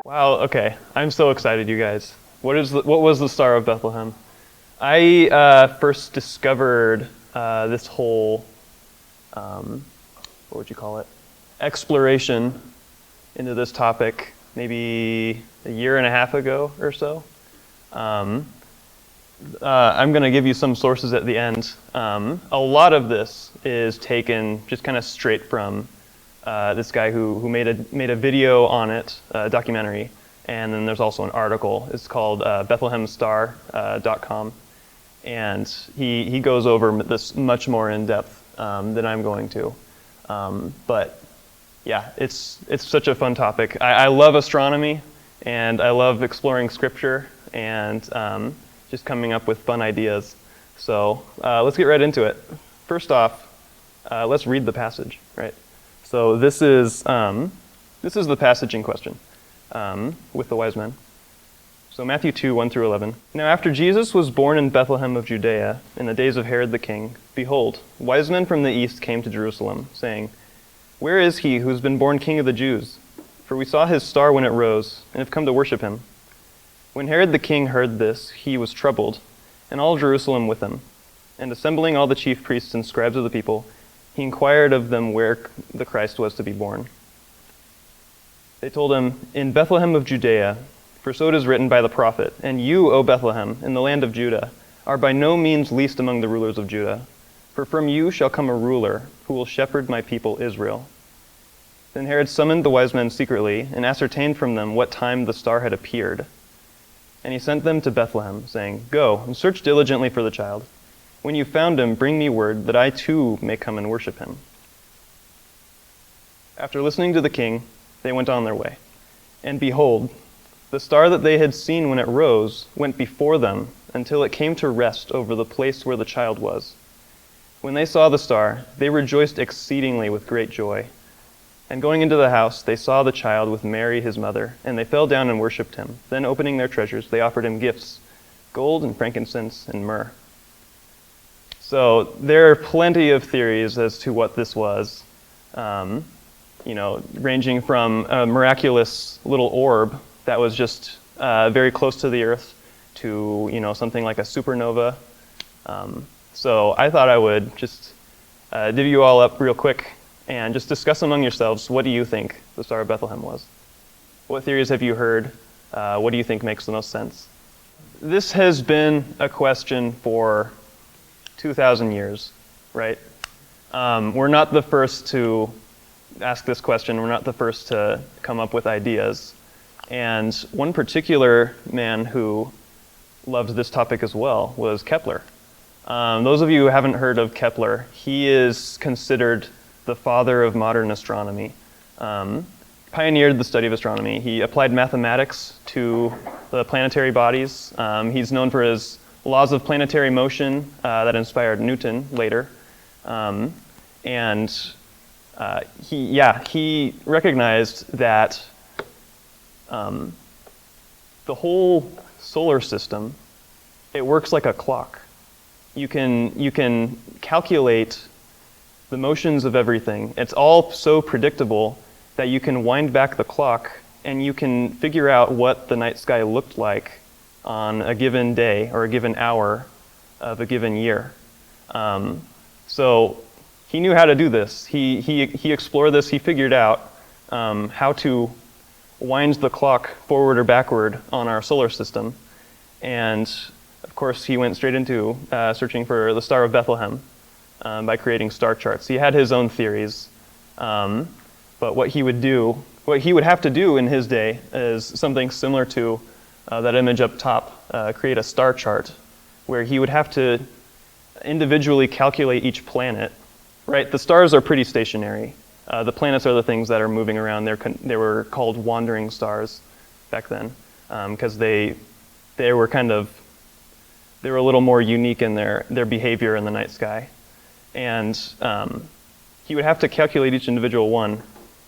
Wow, okay. I'm so excited, you guys. What was the Star of Bethlehem? I first discovered this whole, what would you call it, exploration into this topic maybe a year and a half ago or so. I'm going to give you some sources at the end. A lot of this is taken just kind of straight from this guy who made a video on it, a documentary, and then there's also an article. It's called BethlehemStar.com, and he goes over this much more in depth than I'm going to. But yeah, it's such a fun topic. I love astronomy, and I love exploring scripture, and just coming up with fun ideas. So let's get right into it. First off, let's read the passage, right? So this is the passage in question with the wise men. So Matthew 2, 1 through 11. Now after Jesus was born in Bethlehem of Judea in the days of Herod the king, behold, wise men from the east came to Jerusalem, saying, "Where is he who has been born King of the Jews? For we saw his star when it rose, and have come to worship him." When Herod the king heard this, he was troubled, and all Jerusalem with him. And assembling all the chief priests and scribes of the people, he inquired of them where the Christ was to be born. They told him, "In Bethlehem of Judea, for so it is written by the prophet, and you, O Bethlehem, in the land of Judah, are by no means least among the rulers of Judah. For from you shall come a ruler who will shepherd my people Israel." Then Herod summoned the wise men secretly and ascertained from them what time the star had appeared. And he sent them to Bethlehem, saying, "Go and search diligently for the child. When you found him, bring me word that I too may come and worship him." After listening to the king, they went on their way. And behold, the star that they had seen when it rose went before them until it came to rest over the place where the child was. When they saw the star, they rejoiced exceedingly with great joy. And going into the house, they saw the child with Mary his mother, and they fell down and worshipped him. Then opening their treasures, they offered him gifts, gold and frankincense and myrrh. So there are plenty of theories as to what this was, ranging from a miraculous little orb that was just very close to the Earth to, something like a supernova. So I thought I would just divvy you all up real quick and just discuss among yourselves, what do you think the Star of Bethlehem was? What theories have you heard? What do you think makes the most sense? This has been a question for 2,000 years, right? We're not the first to ask this question. We're not the first to come up with ideas. And one particular man who loved this topic as well was Kepler. Those of you who haven't heard of Kepler, he is considered the father of modern astronomy. Pioneered the study of astronomy. He applied mathematics to the planetary bodies. He's known for his laws of planetary motion that inspired Newton later. He recognized that the whole solar system, it works like a clock. You can calculate the motions of everything. It's all so predictable that you can wind back the clock and you can figure out what the night sky looked like on a given day or a given hour of a given year. So he knew how to do this. He explored this. He figured out how to wind the clock forward or backward on our solar system. And of course, he went straight into searching for the Star of Bethlehem by creating star charts. He had his own theories, but what he would have to do in his day is something similar to that image up top, create a star chart, where he would have to individually calculate each planet, right? The stars are pretty stationary. The planets are the things that are moving around. They were called wandering stars back then, because they were a little more unique in their behavior in the night sky. And he would have to calculate each individual one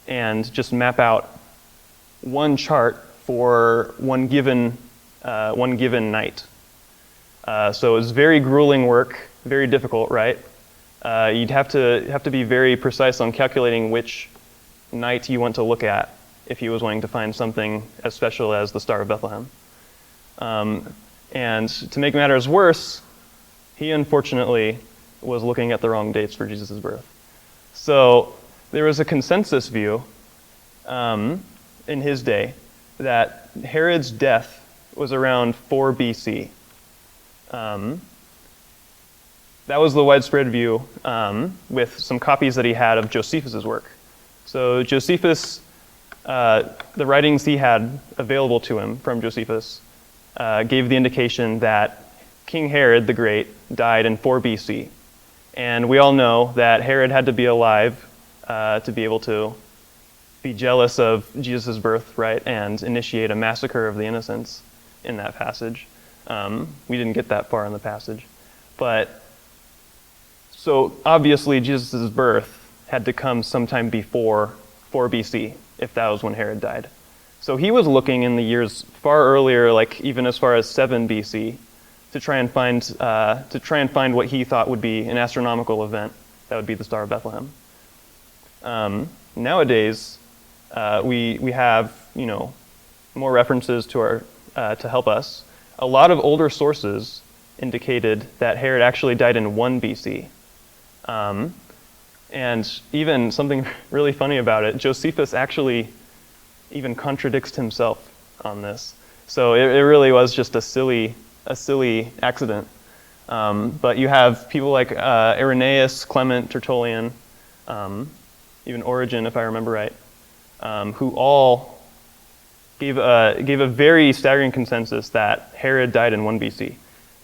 and just map out one chart for one given night. So it was very grueling work, very difficult, right? You'd have to be very precise on calculating which night you want to look at if he was wanting to find something as special as the Star of Bethlehem. And to make matters worse, he unfortunately was looking at the wrong dates for Jesus' birth. So there was a consensus view in his day that Herod's death was around 4 BC. That was the widespread view with some copies that he had of Josephus' work. So Josephus, the writings he had available to him from Josephus gave the indication that King Herod the Great died in 4 BC. And we all know that Herod had to be alive to be able to be jealous of Jesus' birth, right, and initiate a massacre of the innocents in that passage. We didn't get that far in the passage. But, so obviously Jesus' birth had to come sometime before 4 BC, if that was when Herod died. So he was looking in the years far earlier, like even as far as 7 BC, to try and find what he thought would be an astronomical event that would be the Star of Bethlehem. Nowadays, we have more references to our to help us. A lot of older sources indicated that Herod actually died in 1 BC. And even something really funny about it, Josephus actually even contradicts himself on this. So it really was just a silly accident. But you have people like Irenaeus, Clement, Tertullian, even Origen, if I remember right, who all gave a very staggering consensus that Herod died in 1 BC.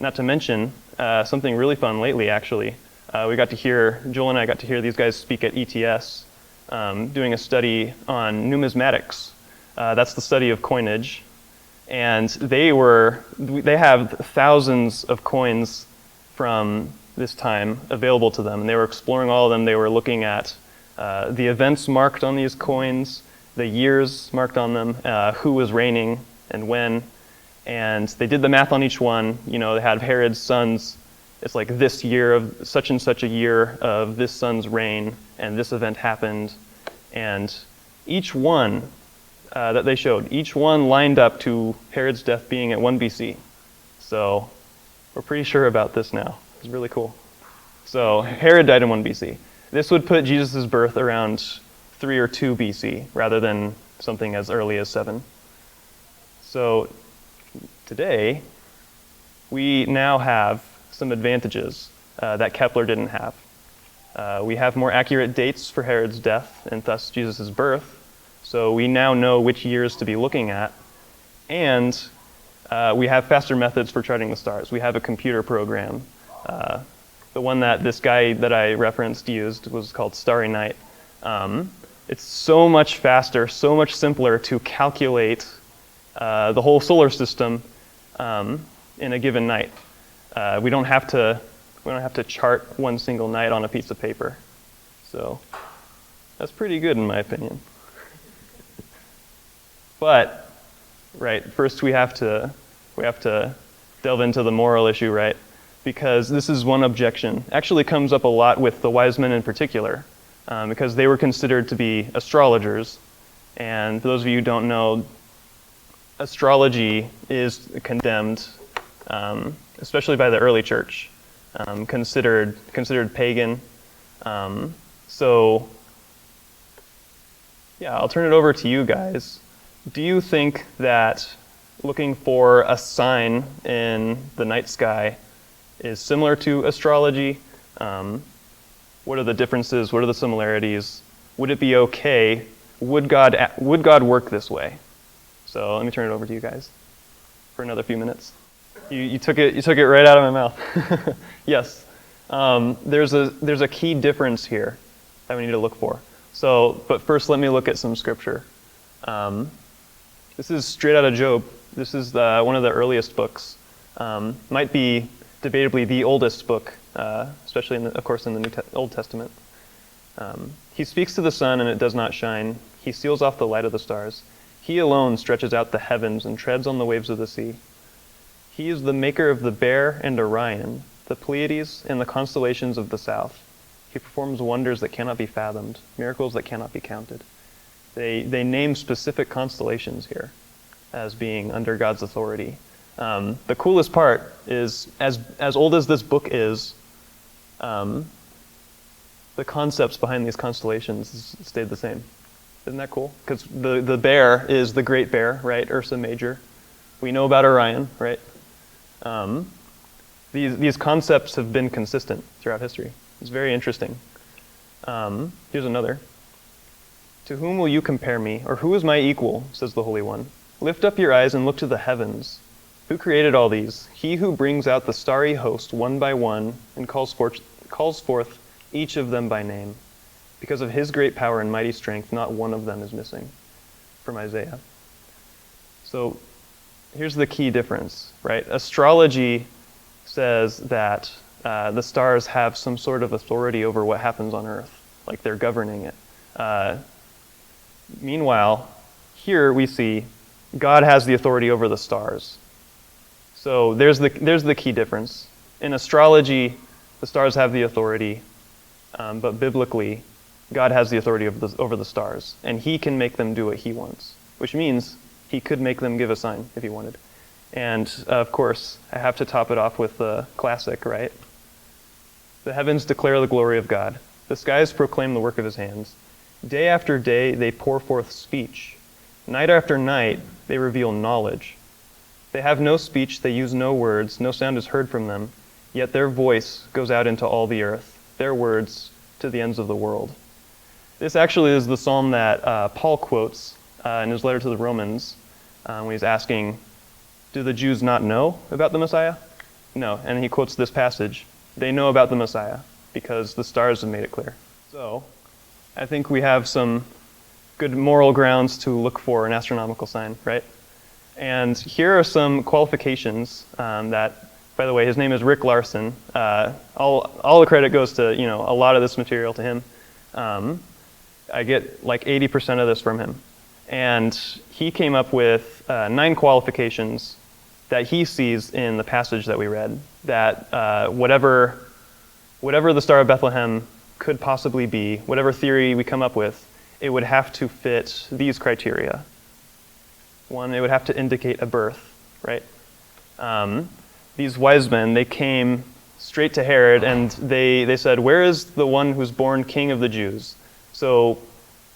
Not to mention something really fun lately, actually. Joel and I got to hear these guys speak at ETS, doing a study on numismatics. That's the study of coinage. And they have thousands of coins from this time available to them. And they were exploring all of them. They were looking at the events marked on these coins, the years marked on them, who was reigning and when. And they did the math on each one. They had Herod's sons. It's like this year of such and such a year of this son's reign, and this event happened. And each one that they showed, each one lined up to Herod's death being at 1 BC. So we're pretty sure about this now. It's really cool. So Herod died in 1 BC. This would put Jesus' birth around 3 or 2 BC, rather than something as early as 7. So today, we now have some advantages that Kepler didn't have. We have more accurate dates for Herod's death and thus Jesus' birth. So we now know which years to be looking at. And we have faster methods for charting the stars. We have a computer program. The one that this guy that I referenced used was called Starry Night. It's so much faster, so much simpler to calculate the whole solar system in a given night. We don't have to chart one single night on a piece of paper. So that's pretty good in my opinion. But first we have to delve into the moral issue, right? Because this is one objection. Actually comes up a lot with the wise men in particular, because they were considered to be astrologers. And for those of you who don't know, astrology is condemned, especially by the early church, considered pagan. So yeah, I'll turn it over to you guys. Do you think that looking for a sign in the night sky is similar to astrology? What are the differences? What are the similarities? Would it be okay? Would God work this way? So let me turn it over to you guys for another few minutes. You took it right out of my mouth. Yes. There's a key difference here that we need to look for. But first let me look at some scripture. This is straight out of Job. This is one of the earliest books. Might be debatably the oldest book, especially of course in the Old Testament. He speaks to the sun and it does not shine. He seals off the light of the stars. He alone stretches out the heavens and treads on the waves of the sea. He is the maker of the Bear and Orion, the Pleiades and the constellations of the south. He performs wonders that cannot be fathomed, miracles that cannot be counted. They name specific constellations here as being under God's authority. The coolest part is, as old as this book is, the concepts behind these constellations stayed the same. Isn't that cool? Because the bear is the Great Bear, right? Ursa Major. We know about Orion, right? These concepts have been consistent throughout history. It's very interesting. Here's another. To whom will you compare me, or who is my equal, says the Holy One. Lift up your eyes and look to the heavens. Who created all these? He who brings out the starry host one by one and calls forth each of them by name. Because of his great power and mighty strength, not one of them is missing. From Isaiah. So here's the key difference, right? Astrology says that the stars have some sort of authority over what happens on Earth, like they're governing it. Meanwhile, here we see God has the authority over the stars. So there's the key difference. In astrology, the stars have the authority, but biblically, God has the authority over the stars, and he can make them do what he wants, which means he could make them give a sign if he wanted. And of course, I have to top it off with the classic, right? The heavens declare the glory of God. The skies proclaim the work of his hands. Day after day, they pour forth speech. Night after night, they reveal knowledge. They have no speech, they use no words, no sound is heard from them, yet their voice goes out into all the earth, their words to the ends of the world. This actually is the psalm that Paul quotes in his letter to the Romans when he's asking, do the Jews not know about the Messiah? No, and he quotes this passage. They know about the Messiah because the stars have made it clear. So I think we have some good moral grounds to look for an astronomical sign, right? And here are some qualifications that, by the way, his name is Rick Larson. All the credit goes to, a lot of this material to him. I get like 80% of this from him. And he came up with 9 qualifications that he sees in the passage that we read, that whatever the Star of Bethlehem could possibly be, whatever theory we come up with, it would have to fit these criteria. 1, it would have to indicate a birth, right? These wise men, they came straight to Herod and they said, where is the one who's born king of the Jews? So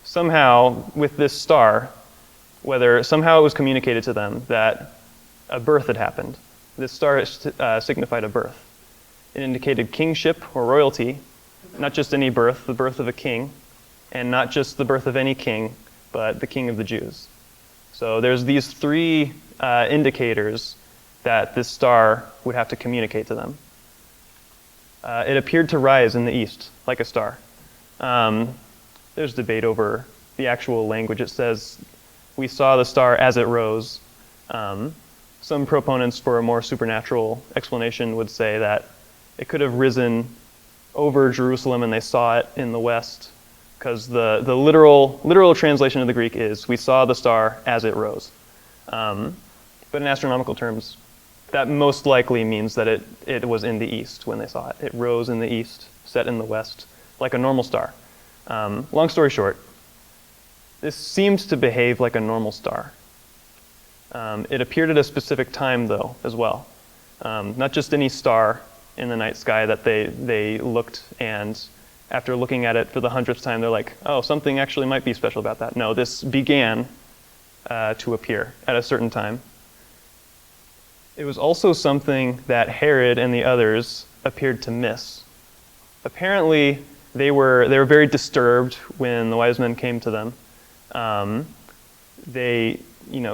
somehow with this star, whether somehow it was communicated to them that a birth had happened. This star signified a birth. It indicated kingship or royalty, not just any birth, the birth of a king, and not just the birth of any king, but the king of the Jews. So there's these 3 indicators that this star would have to communicate to them. It appeared to rise in the east, like a star. There's debate over the actual language. It says, we saw the star as it rose. Some proponents for a more supernatural explanation would say that it could have risen over Jerusalem and they saw it in the west, because the literal translation of the Greek is, we saw the star as it rose. But in astronomical terms, that most likely means that it was in the east when they saw it. It rose in the east, set in the west, like a normal star. Long story short, this seems to behave like a normal star. It appeared at a specific time, though, as well. Not just any star in the night sky that they looked, and after looking at it for the 100th time, they're like, oh, something actually might be special about that. No, this began to appear at a certain time. It was also something that Herod and the others appeared to miss. Apparently, they were very disturbed when the wise men came to them.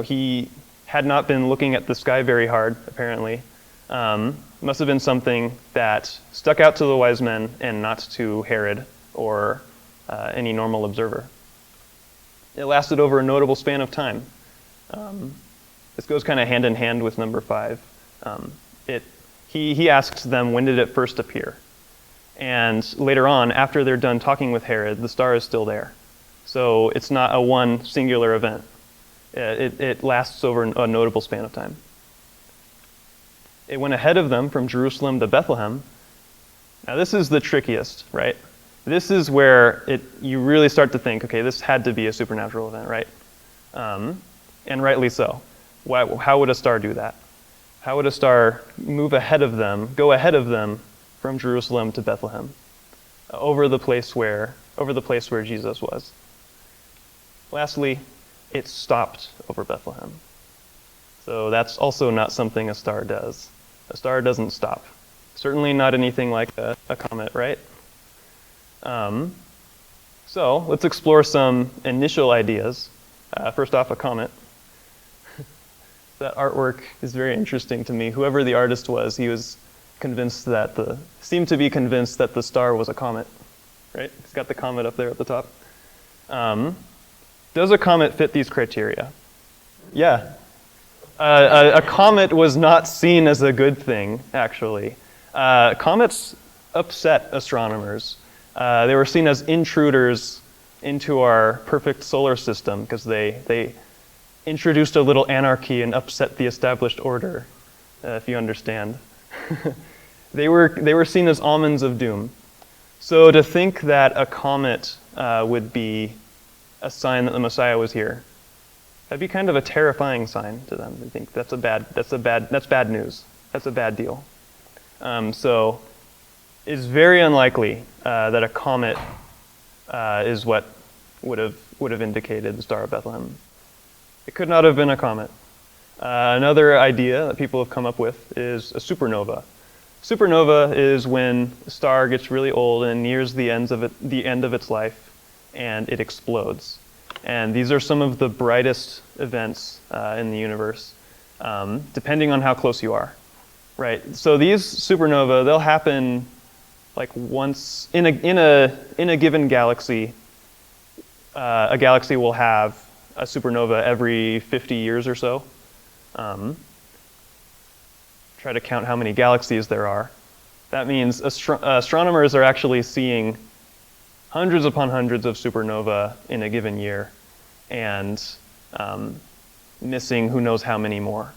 He had not been looking at the sky very hard, apparently. Must have been something that stuck out to the wise men and not to Herod or any normal observer. It lasted over a notable span of time. This goes kind of hand in hand with number 5. He asks them, when did it first appear? And later on, after they're done talking with Herod, the star is still there. So it's not a one singular event. It lasts over a notable span of time. It went ahead of them from Jerusalem to Bethlehem. Now this is the trickiest, right? this is where you really start to think, okay, this had to be a supernatural event, right? And rightly so. How would a star do that? How would a star go ahead of them from Jerusalem to Bethlehem, over the place where Jesus was? Lastly, it stopped over Bethlehem. So that's also not something a star does. A star doesn't stop. Certainly not anything like a comet, right? So let's explore some initial ideas. First off, a comet. That artwork is very interesting to me. Whoever the artist was, he was seemed to be convinced that the star was a comet, right? He's got the comet up there at the top. Does a comet fit these criteria? Yeah. A comet was not seen as a good thing, actually. Comets upset astronomers. They were seen as intruders into our perfect solar system because they introduced a little anarchy and upset the established order, if you understand. They were seen as omens of doom. So to think that a comet would be a sign that the Messiah was here, that'd be kind of a terrifying sign to them. They think that's bad news. That's a bad deal. So it's very unlikely that a comet is what would have indicated the Star of Bethlehem. It could not have been a comet. Another idea that people have come up with is a supernova. Supernova is when a star gets really old and nears the end of its life, and it explodes. And these are some of the brightest events in the universe, depending on how close you are. Right. So these supernova, they'll happen like once in a given galaxy. A galaxy will have a supernova every 50 years or so. Try to count how many galaxies there are. That means astronomers are actually seeing hundreds upon hundreds of supernova in a given year, and missing who knows how many more.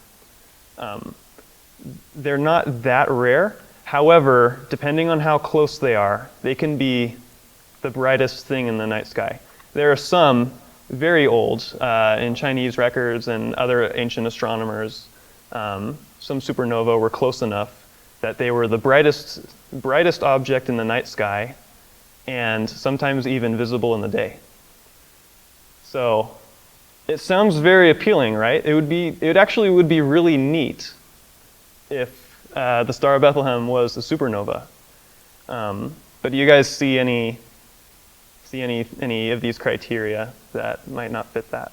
They're not that rare. However, depending on how close they are, they can be the brightest thing in the night sky. There are some very old in Chinese records and other ancient astronomers. Some supernova were close enough that they were the brightest object in the night sky, and sometimes even visible in the day. So it sounds very appealing, right? It actually would be really neat if the Star of Bethlehem was a supernova. But do you guys see any of these criteria that might not fit that?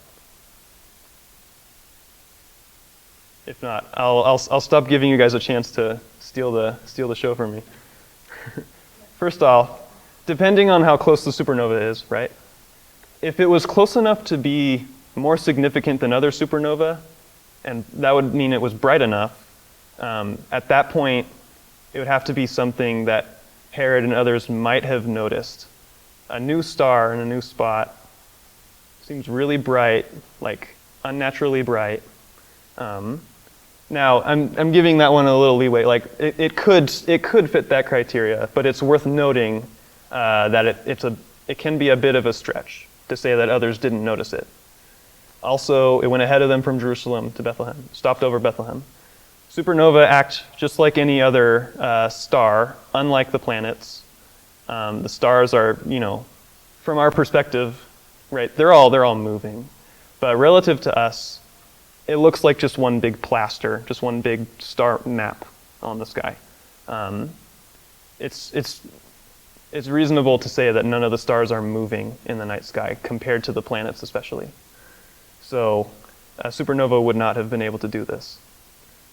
If not, I'll stop giving you guys a chance to steal the show from me. First off, depending on how close the supernova is, right? If it was close enough to be more significant than other supernova, and that would mean it was bright enough, at that point, it would have to be something that Herod and others might have noticed. A new star in a new spot seems really bright, like unnaturally bright. Now, I'm giving that one a little leeway. Like it could fit that criteria, but it's worth noting that it can be a bit of a stretch to say that others didn't notice it. Also, it went ahead of them from Jerusalem to Bethlehem, stopped over Bethlehem. Supernova act just like any other star, unlike the planets. The stars are, from our perspective, right? They're all moving, but relative to us, it looks like just one big plaster, just one big star map on the sky. It's reasonable to say that none of the stars are moving in the night sky compared to the planets, especially. So, a supernova would not have been able to do this.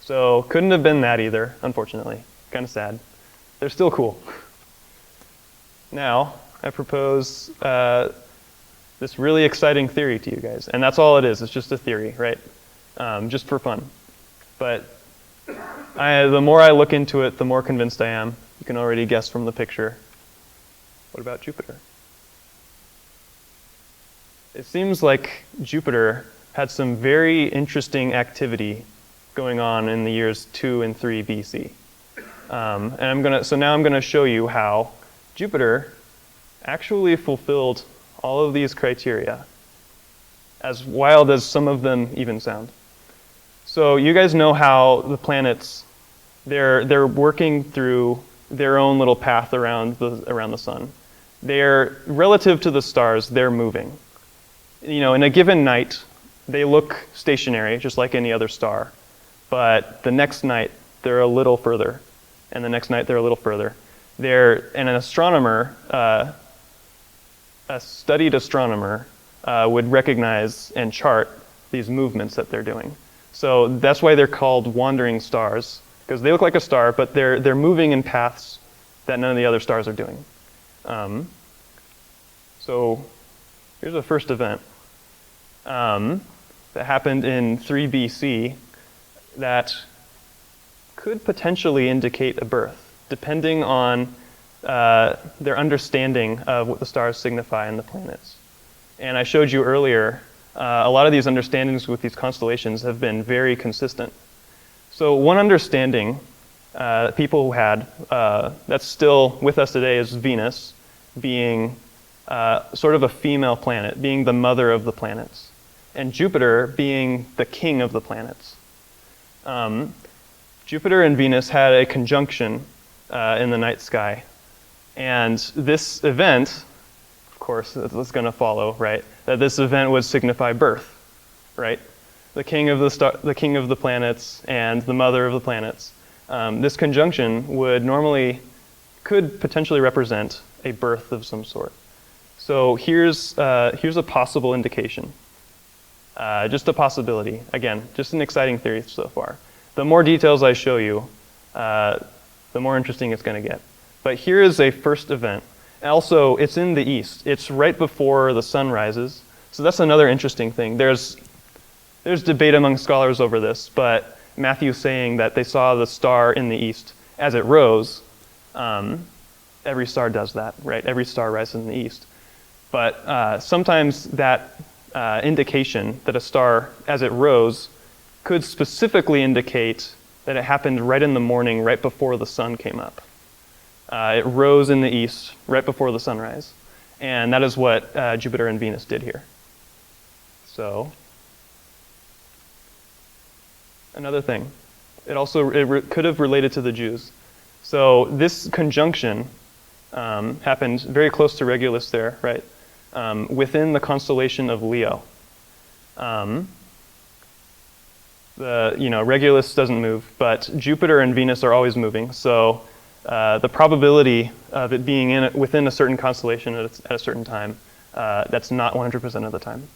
So, couldn't have been that either, unfortunately. Kind of sad. They're still cool. Now, I propose this really exciting theory to you guys. And that's all it is. It's just a theory, right? Just for fun. But the more I look into it, the more convinced I am. You can already guess from the picture. What about Jupiter? It seems like Jupiter had some very interesting activity going on in the years 2 and 3 BC. So now I'm going to show you how Jupiter actually fulfilled all of these criteria, as wild as some of them even sound. So you guys know how the planets, they're working through their own little path around the sun. They're, relative to the stars, they're moving. In a given night, they look stationary, just like any other star. But the next night, they're a little further. And the next night, they're a little further. And an astronomer, a studied astronomer, would recognize and chart these movements that they're doing. So that's why they're called wandering stars, because they look like a star, but they're moving in paths that none of the other stars are doing. So here's the first event that happened in 3 BC that could potentially indicate a birth, depending on their understanding of what the stars signify and the planets. And I showed you earlier, a lot of these understandings with these constellations have been very consistent. So one understanding people had that's still with us today is Venus being sort of a female planet, being the mother of the planets, and Jupiter being the king of the planets. Jupiter and Venus had a conjunction in the night sky, and this event, of course, that's going to follow, right? That this event would signify birth, right? The king of the king of the planets and the mother of the planets. This conjunction could potentially represent a birth of some sort. So here's a possible indication, just a possibility. Again, just an exciting theory so far. The more details I show you, the more interesting it's going to get. But here is a first event. Also, it's in the east. It's right before the sun rises. So that's another interesting thing. There's debate among scholars over this, but Matthew's saying that they saw the star in the east as it rose. Every star does that, right? Every star rises in the east. But sometimes that indication that a star, as it rose, could specifically indicate that it happened right in the morning, right before the sun came up. It rose in the east right before the sunrise. And that is what Jupiter and Venus did here. So, another thing. It could have related to the Jews. So this conjunction happened very close to Regulus there, right? Within the constellation of Leo. Regulus doesn't move, but Jupiter and Venus are always moving. So the probability of it being within a certain constellation at a certain time, that's not 100% of the time.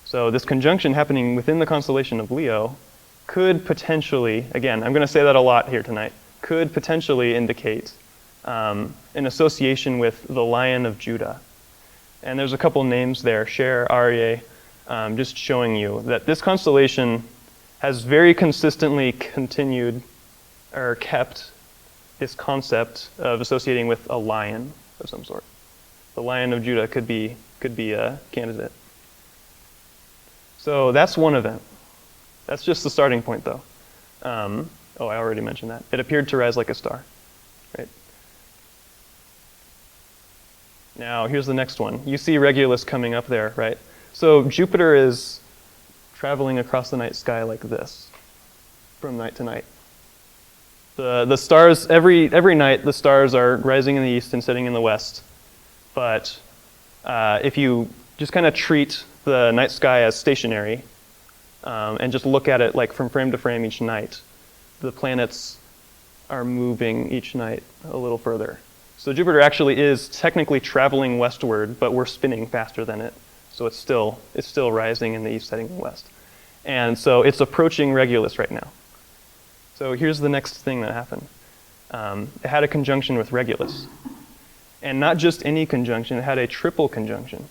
So this conjunction happening within the constellation of Leo could potentially, again, I'm going to say that a lot here tonight, could potentially indicate an association with the Lion of Judah. And there's a couple names there, Cher, Aryeh, just showing you that this constellation has very consistently continued or kept this concept of associating with a lion of some sort. The Lion of Judah could be a candidate. So that's one event. That's just the starting point, though. I already mentioned that. It appeared to rise like a star, right? Now, here's the next one. You see Regulus coming up there, right? So Jupiter is traveling across the night sky like this, from night to night. The stars, every night, the stars are rising in the east and setting in the west. But if you just kind of treat the night sky as stationary and just look at it like from frame to frame each night, the planets are moving each night a little further. So Jupiter actually is technically traveling westward, but we're spinning faster than it. So it's still rising in the east, setting in the west. And so it's approaching Regulus right now. So here's the next thing that happened. It had a conjunction with Regulus. And not just any conjunction, it had a triple conjunction.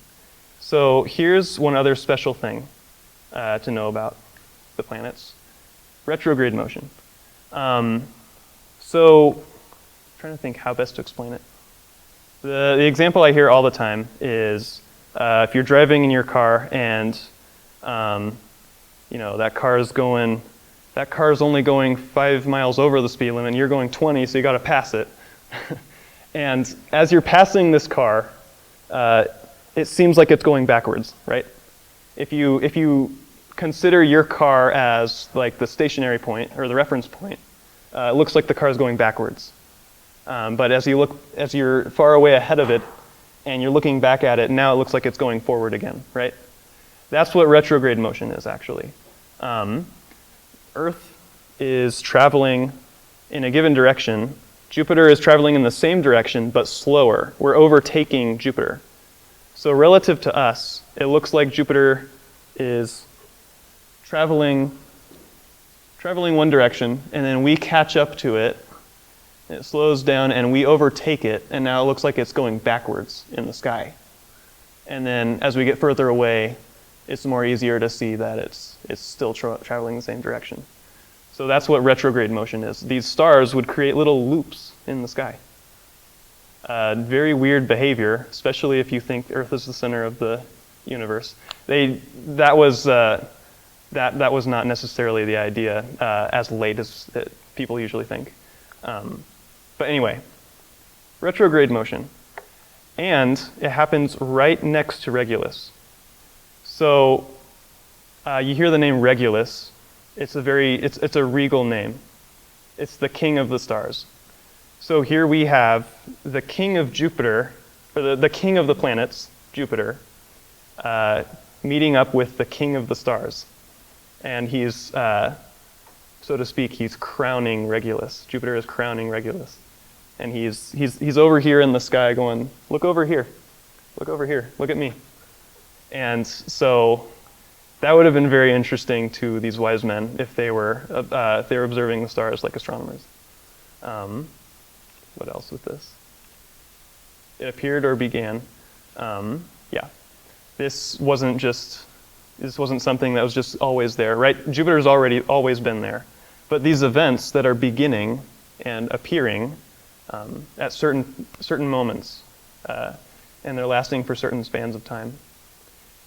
So here's one other special thing to know about the planets. Retrograde motion. So I'm trying to think how best to explain it. The example I hear all the time is if you're driving in your car and that car's only going 5 miles over the speed limit and you're going 20, so you got to pass it. And as you're passing this car, it seems like it's going backwards, right? If you consider your car as like the stationary point or the reference point, it looks like the car is going backwards. But as you're far away ahead of it, and you're looking back at it, now it looks like it's going forward again, right? That's what retrograde motion is, actually. Earth is traveling in a given direction. Jupiter is traveling in the same direction, but slower. We're overtaking Jupiter. So relative to us, it looks like Jupiter is traveling one direction, and then we catch up to it. It slows down, and we overtake it, and now it looks like it's going backwards in the sky. And then as we get further away, it's more easier to see that it's still traveling the same direction. So that's what retrograde motion is. These stars would create little loops in the sky. Very weird behavior, especially if you think Earth is the center of the universe. That was not necessarily the idea as late as people usually think. But anyway, retrograde motion. And it happens right next to Regulus. So you hear the name Regulus. It's a regal name. It's the king of the stars. So here we have the king of Jupiter, or the king of the planets, Jupiter, meeting up with the king of the stars. And he's, so to speak, he's crowning Regulus. Jupiter is crowning Regulus. And he's over here in the sky going, look over here, look at me. And so that would have been very interesting to these wise men if they were observing the stars like astronomers. What else with this? It appeared or began. Yeah, this wasn't something that was just always there, right? Jupiter's always been there, but these events that are beginning and appearing at certain moments, and they're lasting for certain spans of time.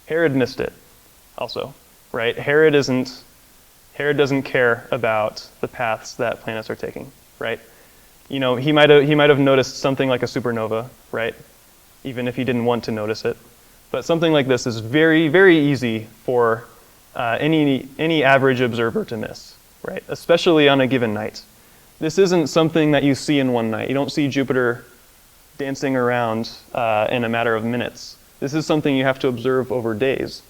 Herod missed it, also, right? Herod doesn't care about the paths that planets are taking, right? You know, he might have noticed something like a supernova, right? Even if he didn't want to notice it. But something like this is very, very easy for any average observer to miss, right? Especially on a given night. This isn't something that you see in one night. You don't see Jupiter dancing around in a matter of minutes. This is something you have to observe over days.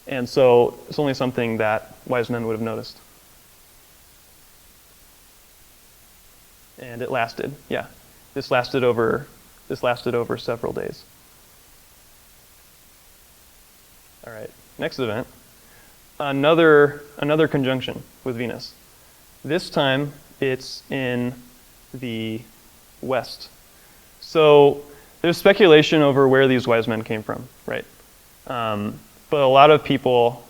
And so it's only something that wise men would have noticed. And it lasted, yeah. This lasted over several days. All right, next event. Another conjunction with Venus. This time it's in the west. So there's speculation over where these wise men came from, right? But a lot of people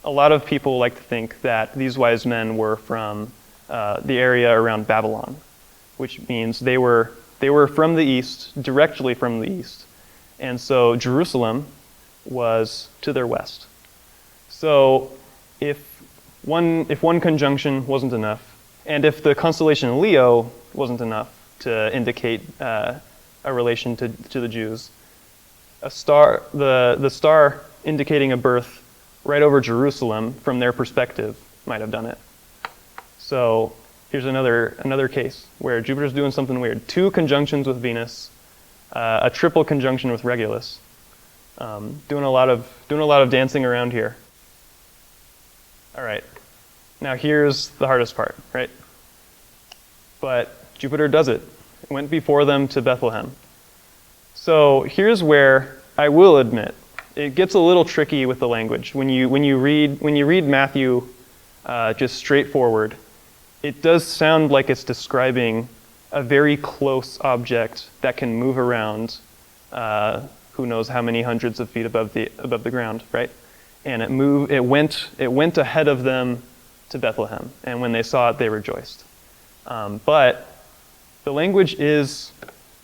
like to think that these wise men were from the area around Babylon, which means they were from the east, directly from the east, and so Jerusalem was to their west. So if one conjunction wasn't enough, and if the constellation Leo wasn't enough to indicate a relation to the Jews, the star indicating a birth right over Jerusalem from their perspective might have done it. So here's another case where Jupiter's doing something weird. 2 conjunctions with Venus, a triple conjunction with Regulus. Doing a lot of dancing around here. All right. Now here's the hardest part, right? But Jupiter does it. It went before them to Bethlehem. So here's where I will admit it gets a little tricky with the language. When you read Matthew just straightforward, it does sound like it's describing a very close object that can move around who knows how many hundreds of feet above the ground, right? And it went ahead of them to Bethlehem, and when they saw it, they rejoiced. But the language is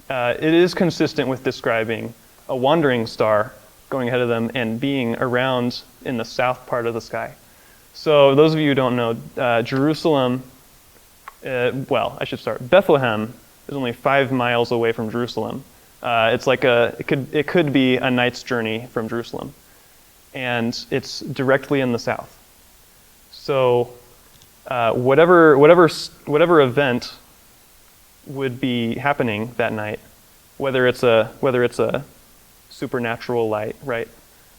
consistent with describing a wandering star going ahead of them and being around in the south part of the sky. So those of you who don't know, Jerusalem, I should start. Bethlehem is only 5 miles away from Jerusalem, It could be a night's journey from Jerusalem, and it's directly in the south. So whatever event would be happening that night, whether it's a supernatural light, right,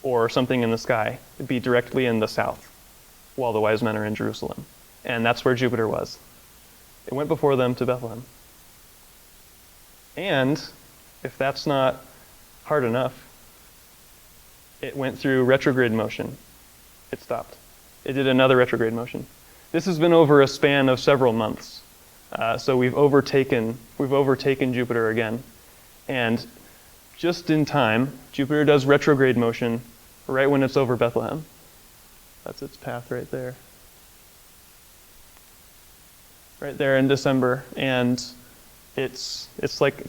or something in the sky, it'd be directly in the south, while the wise men are in Jerusalem, and that's where Jupiter was. It went before them to Bethlehem. And if that's not hard enough, it went through retrograde motion. It stopped. It did another retrograde motion. This has been over a span of several months. So we've overtaken Jupiter again. And just in time, Jupiter does retrograde motion right when it's over Bethlehem. That's its path right there. Right there in December. And it's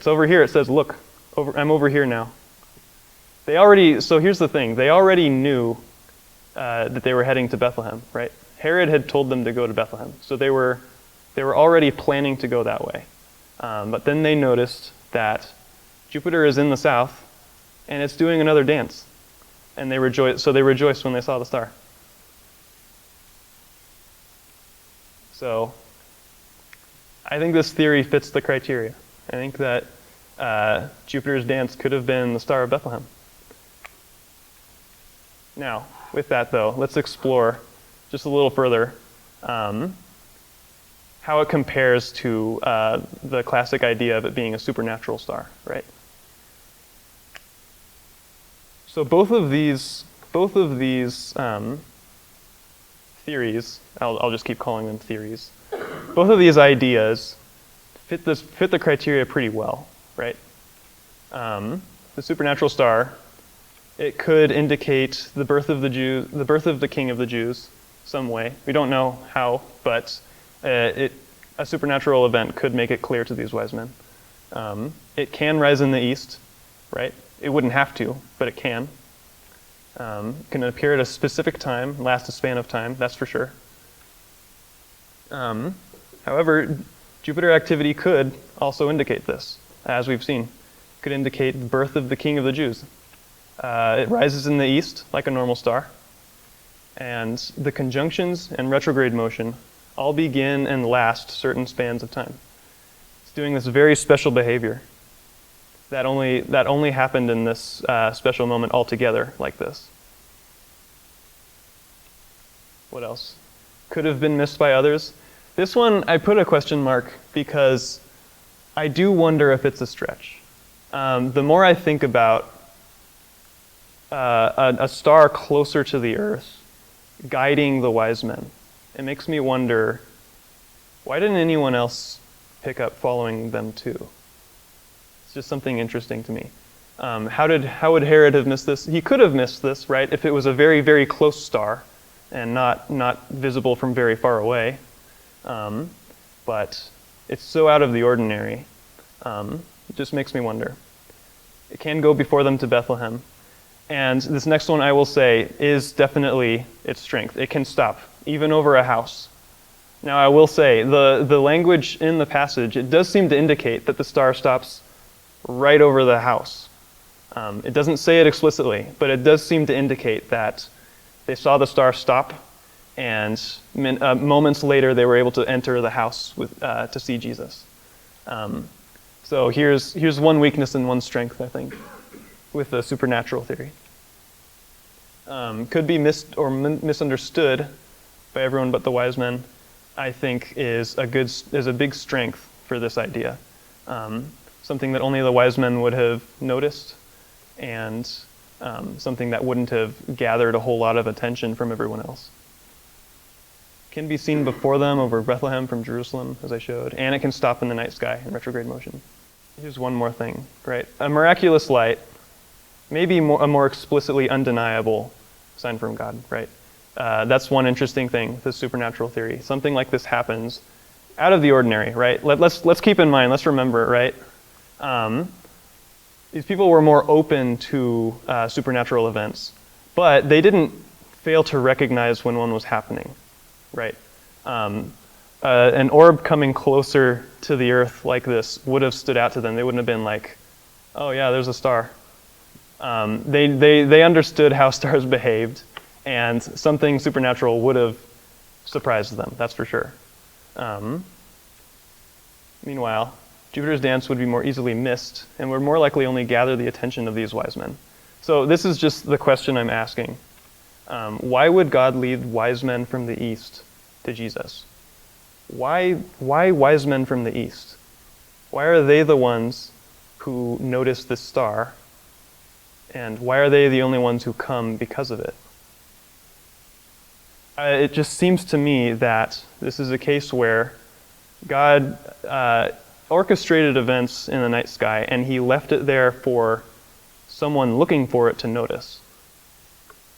over here. It says, look, I'm over here now. So here's the thing. They already knew that they were heading to Bethlehem, right? Herod had told them to go to Bethlehem. So they were already planning to go that way. But then they noticed that Jupiter is in the south, and it's doing another dance. And they rejoiced when they saw the star. So I think this theory fits the criteria. I think that Jupiter's dance could have been the Star of Bethlehem. Now, with that though, let's explore just a little further how it compares to the classic idea of it being a supernatural star, right? So both of these theories, I'll just keep calling them theories. Both of these ideas fit the criteria pretty well, right? The supernatural star, it could indicate the birth of the King of the Jews, some way. We don't know how, but a supernatural event could make it clear to these wise men. It can rise in the east, right? It wouldn't have to, but it can. It can appear at a specific time, last a span of time, that's for sure. However, Jupiter activity could also indicate this, as we've seen. It could indicate the birth of the King of the Jews. It rises in the east like a normal star. And the conjunctions and retrograde motion all begin and last certain spans of time. It's doing this very special behavior that only happened in this special moment altogether like this. What else? Could have been missed by others. This one, I put a question mark because I do wonder if it's a stretch. The more I think about a star closer to the Earth guiding the wise men, it makes me wonder, why didn't anyone else pick up following them too? It's just something interesting to me. How would Herod have missed this? He could have missed this, right, if it was a very, very close star and not visible from very far away. But it's so out of the ordinary. It just makes me wonder. It can go before them to Bethlehem. And this next one, I will say, is definitely its strength. It can stop, even over a house. Now, I will say, the language in the passage, it does seem to indicate that the star stops right over the house. It doesn't say it explicitly, but it does seem to indicate that they saw the star stop, and moments later they were able to enter the house to see Jesus. So here's one weakness and one strength, I think, with the supernatural theory. Could be missed or misunderstood by everyone but the wise men, I think is a big strength for this idea. Something that only the wise men would have noticed, and something that wouldn't have gathered a whole lot of attention from everyone else. Can be seen before them over Bethlehem from Jerusalem, as I showed, and it can stop in the night sky in retrograde motion. Here's one more thing, right? A miraculous light may be a more explicitly undeniable sign from God, right? That's one interesting thing with the supernatural theory. Something like this happens out of the ordinary, right? Let's keep in mind, let's remember, right? These people were more open to supernatural events, but they didn't fail to recognize when one was happening, right? An orb coming closer to the Earth like this would have stood out to them. They wouldn't have been like, oh yeah, there's a star. They understood how stars behaved, and something supernatural would have surprised them, that's for sure. Meanwhile, Jupiter's dance would be more easily missed and would more likely only gather the attention of these wise men. So this is just the question I'm asking. Why would God lead wise men from the east to Jesus? Why wise men from the east? Why are they the ones who notice this star? And why are they the only ones who come because of it? It just seems to me that this is a case where God orchestrated events in the night sky, and he left it there for someone looking for it to notice,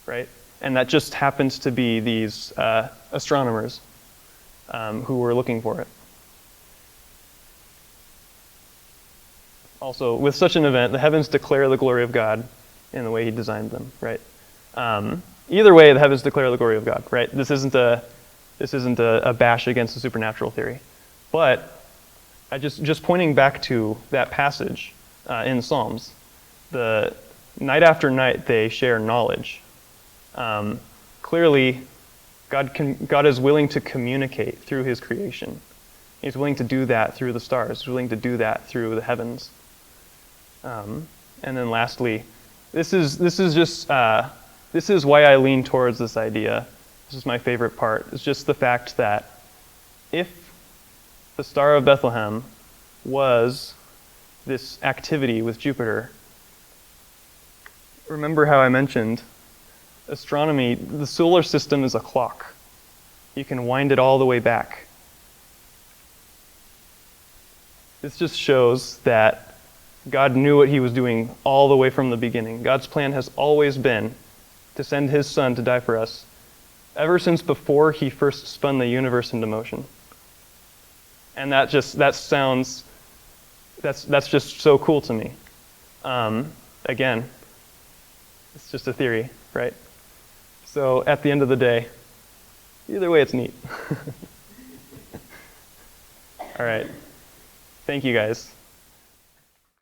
right? And that just happens to be these astronomers who were looking for it. Also, with such an event, the heavens declare the glory of God in the way he designed them, right? Either way, the heavens declare the glory of God, right? This isn't a bash against the supernatural theory. But just pointing back to that passage in Psalms, the night after night they share knowledge. Clearly, God is willing to communicate through his creation. He's willing to do that through the stars. He's willing to do that through the heavens. And then lastly, this is why I lean towards this idea. This is my favorite part. It's just the fact that if the Star of Bethlehem was this activity with Jupiter, remember how I mentioned astronomy, the solar system is a clock. You can wind it all the way back. This just shows that God knew what he was doing all the way from the beginning. God's plan has always been to send his son to die for us, ever since before he first spun the universe into motion. And that's just so cool to me. Again, it's just a theory, right? So at the end of the day, either way it's neat. All right. Thank you guys.